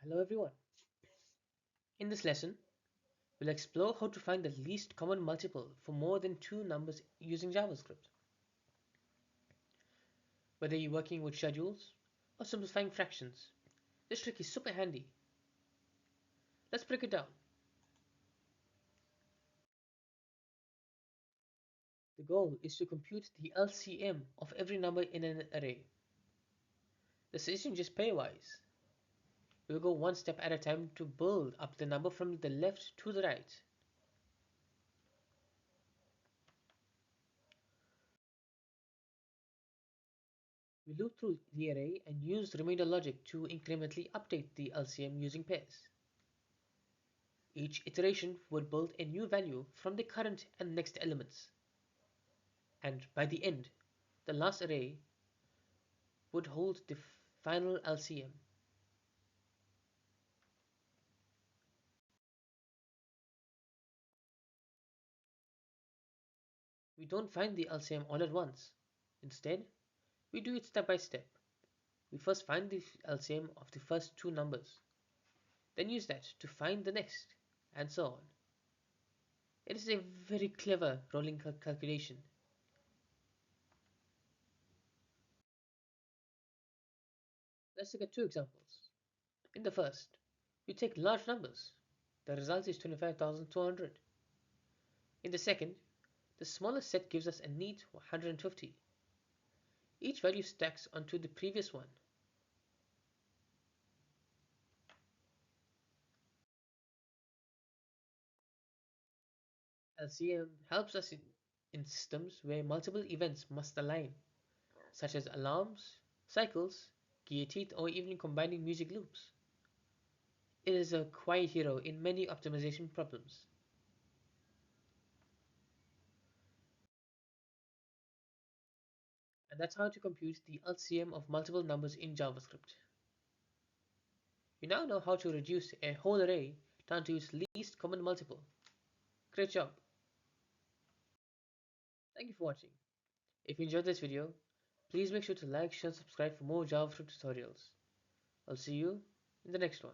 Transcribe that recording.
Hello everyone. In this lesson, we'll explore how to find the least common multiple for more than two numbers using JavaScript. Whether you're working with schedules or simplifying fractions, this trick is super handy. Let's break it down. The goal is to compute the LCM of every number in an array. This isn't just pairwise. We'll go one step at a time to build up the number from the left to the right. We loop through the array and use remainder logic to incrementally update the LCM using pairs. Each iteration would build a new value from the current and next elements. And by the end, the last array would hold the final LCM. We don't find the LCM all at once. Instead, we do it step by step. We first find the LCM of the first two numbers, then use that to find the next, and so on. It is a very clever rolling calculation. Let's look at two examples. In the first, we take large numbers. The result is 25,200. In the second, the smallest set gives us a neat 150. Each value stacks onto the previous one. LCM helps us in systems where multiple events must align, such as alarms, cycles, gear teeth, or even combining music loops. It is a quiet hero in many optimization problems. And that's how to compute the LCM of multiple numbers in JavaScript. You now know how to reduce a whole array down to its least common multiple. Great job! Thank you for watching. If you enjoyed this video, please make sure to like, share, and subscribe for more JavaScript tutorials. I'll see you in the next one.